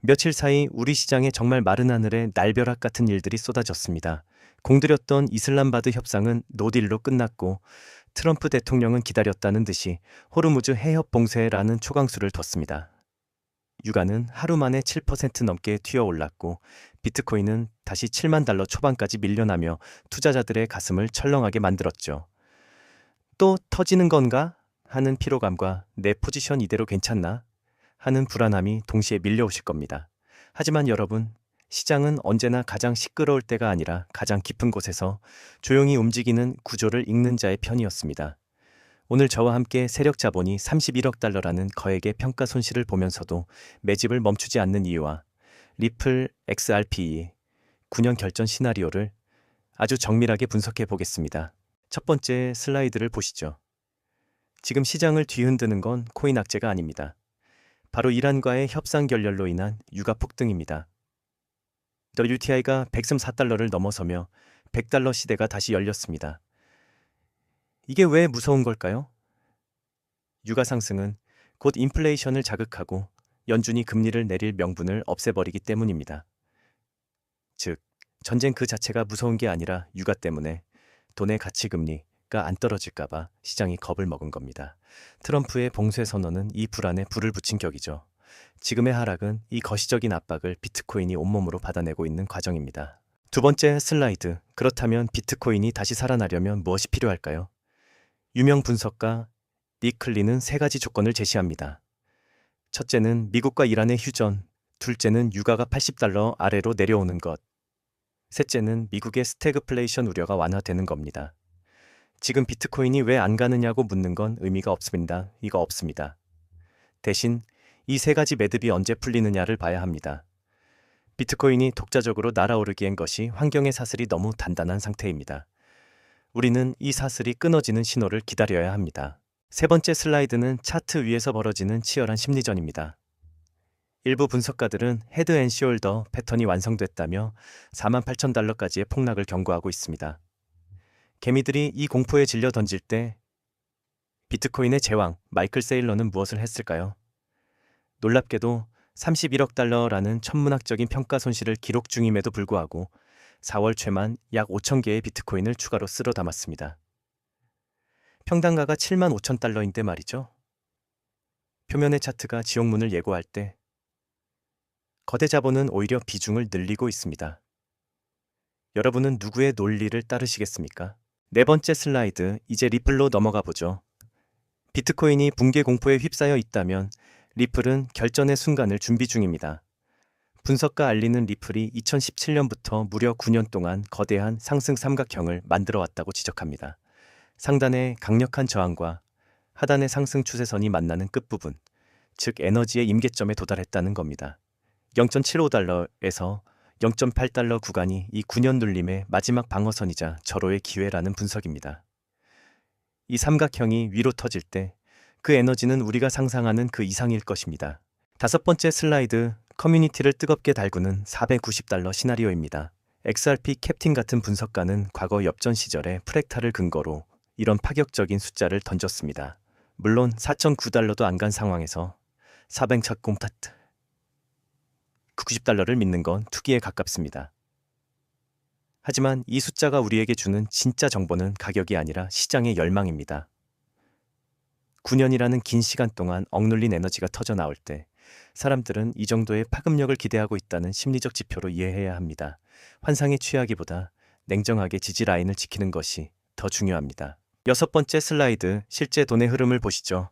며칠 사이 우리 시장에 정말 마른 하늘에 날벼락 같은 일들이 쏟아졌습니다. 공들였던 이슬람바드 협상은 노딜로 끝났고 트럼프 대통령은 기다렸다는 듯이 호르무즈 해협 봉쇄라는 초강수를 뒀습니다. 유가는 하루 만에 7% 넘게 튀어올랐고 비트코인은 다시 7만 달러 초반까지 밀려나며 투자자들의 가슴을 철렁하게 만들었죠. 또 터지는 건가? 하는 피로감과 내 포지션 이대로 괜찮나? 하는 불안함이 동시에 밀려오실 겁니다. 하지만 여러분, 시장은 언제나 가장 시끄러울 때가 아니라 가장 깊은 곳에서 조용히 움직이는 구조를 읽는 자의 편이었습니다. 오늘 저와 함께 세력 자본이 31억 달러라는 거액의 평가 손실을 보면서도 매집을 멈추지 않는 이유와 리플 XRP 9년 결전 시나리오를 아주 정밀하게 분석해 보겠습니다. 첫 번째 슬라이드를 보시죠. 지금 시장을 뒤흔드는 건 코인 악재가 아닙니다. 바로 이란과의 협상 결렬로 인한 유가 폭등입니다. WTI가 134달러를 넘어서며 100달러 시대가 다시 열렸습니다. 이게 왜 무서운 걸까요? 유가 상승은 곧 인플레이션을 자극하고 연준이 금리를 내릴 명분을 없애버리기 때문입니다. 즉, 전쟁 그 자체가 무서운 게 아니라 유가 때문에 돈의 가치 금리가 안 떨어질까봐 시장이 겁을 먹은 겁니다. 트럼프의 봉쇄 선언은 이 불안에 불을 붙인 격이죠. 지금의 하락은 이 거시적인 압박을 비트코인이 온몸으로 받아내고 있는 과정입니다. 두 번째 슬라이드. 그렇다면 비트코인이 다시 살아나려면 무엇이 필요할까요? 유명 분석가 닉 클리는 세 가지 조건을 제시합니다. 첫째는 미국과 이란의 휴전, 둘째는 유가가 80달러 아래로 내려오는 것, 셋째는 미국의 스태그플레이션 우려가 완화되는 겁니다. 지금 비트코인이 왜 안 가느냐고 묻는 건 의미가 없습니다. 이거 없습니다. 대신 이 세 가지 매듭이 언제 풀리느냐를 봐야 합니다. 비트코인이 독자적으로 날아오르기엔 것이 환경의 사슬이 너무 단단한 상태입니다. 우리는 이 사슬이 끊어지는 신호를 기다려야 합니다. 세 번째 슬라이드는 차트 위에서 벌어지는 치열한 심리전입니다. 일부 분석가들은 헤드 앤 숄더 패턴이 완성됐다며 48,000달러까지의 폭락을 경고하고 있습니다. 개미들이 이 공포에 질려 던질 때 비트코인의 제왕 마이클 세일러는 무엇을 했을까요? 놀랍게도 31억 달러라는 천문학적인 평가 손실을 기록 중임에도 불구하고 4월 최만 약 5,000개의 비트코인을 추가로 쓸어 담았습니다. 평단가가 75,000달러인데 말이죠. 표면의 차트가 지옥문을 예고할 때 거대 자본은 오히려 비중을 늘리고 있습니다. 여러분은 누구의 논리를 따르시겠습니까? 네 번째 슬라이드, 이제 리플로 넘어가 보죠. 비트코인이 붕괴 공포에 휩싸여 있다면 리플은 결전의 순간을 준비 중입니다. 분석가 알리는 리플이 2017년부터 무려 9년 동안 거대한 상승 삼각형을 만들어 왔다고 지적합니다. 상단의 강력한 저항과 하단의 상승 추세선이 만나는 끝부분, 즉 에너지의 임계점에 도달했다는 겁니다. 0.75달러에서 0.8달러 구간이 이 9년 눌림의 마지막 방어선이자 절호의 기회라는 분석입니다. 이 삼각형이 위로 터질 때 그 에너지는 우리가 상상하는 그 이상일 것입니다. 다섯 번째 슬라이드, 커뮤니티를 뜨겁게 달구는 490달러 시나리오입니다. XRP 캡틴 같은 분석가는 과거 엽전 시절의 프랙탈을 근거로 이런 파격적인 숫자를 던졌습니다. 물론 4,009달러도 안 간 상황에서 400 90달러를 믿는 건 투기에 가깝습니다. 하지만 이 숫자가 우리에게 주는 진짜 정보는 가격이 아니라 시장의 열망입니다. 9년이라는 긴 시간 동안 억눌린 에너지가 터져 나올 때 사람들은 이 정도의 파급력을 기대하고 있다는 심리적 지표로 이해해야 합니다. 환상에 취하기보다 냉정하게 지지 라인을 지키는 것이 더 중요합니다. 여섯 번째 슬라이드, 실제 돈의 흐름을 보시죠.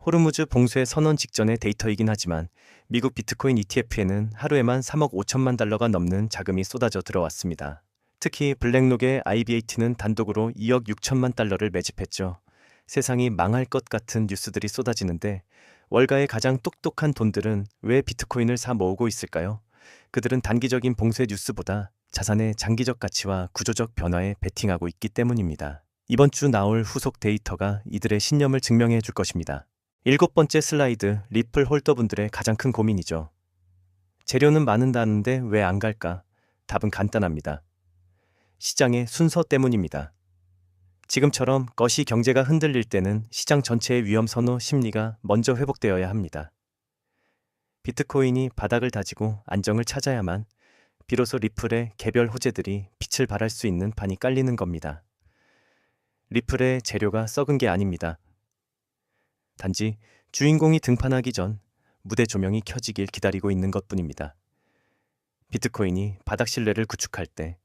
호르무즈 봉쇄 선언 직전의 데이터이긴 하지만 미국 비트코인 ETF에는 하루에만 3억 5천만 달러가 넘는 자금이 쏟아져 들어왔습니다. 특히 블랙록의 IBAT는 단독으로 2억 6천만 달러를 매집했죠. 세상이 망할 것 같은 뉴스들이 쏟아지는데 월가의 가장 똑똑한 돈들은 왜 비트코인을 사 모으고 있을까요? 그들은 단기적인 봉쇄 뉴스보다 자산의 장기적 가치와 구조적 변화에 베팅하고 있기 때문입니다. 이번 주 나올 후속 데이터가 이들의 신념을 증명해 줄 것입니다. 일곱 번째 슬라이드, 리플 홀더분들의 가장 큰 고민이죠. 재료는 많은다는데 왜 안 갈까? 답은 간단합니다. 시장의 순서 때문입니다. 지금처럼 거시 경제가 흔들릴 때는 시장 전체의 위험 선호 심리가 먼저 회복되어야 합니다. 비트코인이 바닥을 다지고 안정을 찾아야만 비로소 리플의 개별 호재들이 빛을 발할 수 있는 판이 깔리는 겁니다. 리플의 재료가 썩은 게 아닙니다. 단지 주인공이 등판하기 전 무대 조명이 켜지길 기다리고 있는 것뿐입니다. 비트코인이 바닥 신뢰를 구축할 때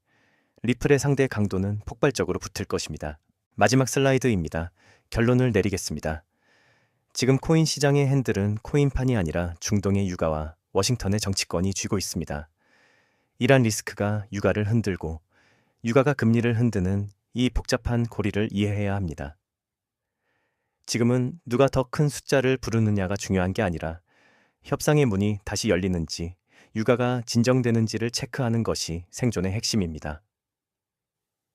리플의 상대 강도는 폭발적으로 붙을 것입니다. 마지막 슬라이드입니다. 결론을 내리겠습니다. 지금 코인 시장의 핸들은 코인판이 아니라 중동의 유가와 워싱턴의 정치권이 쥐고 있습니다. 이란 리스크가 유가를 흔들고 유가가 금리를 흔드는 이 복잡한 고리를 이해해야 합니다. 지금은 누가 더 큰 숫자를 부르느냐가 중요한 게 아니라 협상의 문이 다시 열리는지 유가가 진정되는지를 체크하는 것이 생존의 핵심입니다.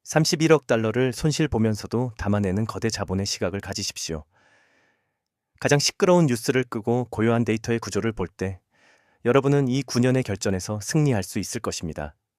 31억 달러를 손실 보면서도 담아내는 거대 자본의 시각을 가지십시오. 가장 시끄러운 뉴스를 끄고 고요한 데이터의 구조를 볼 때 여러분은 이 9년의 결전에서 승리할 수 있을 것입니다.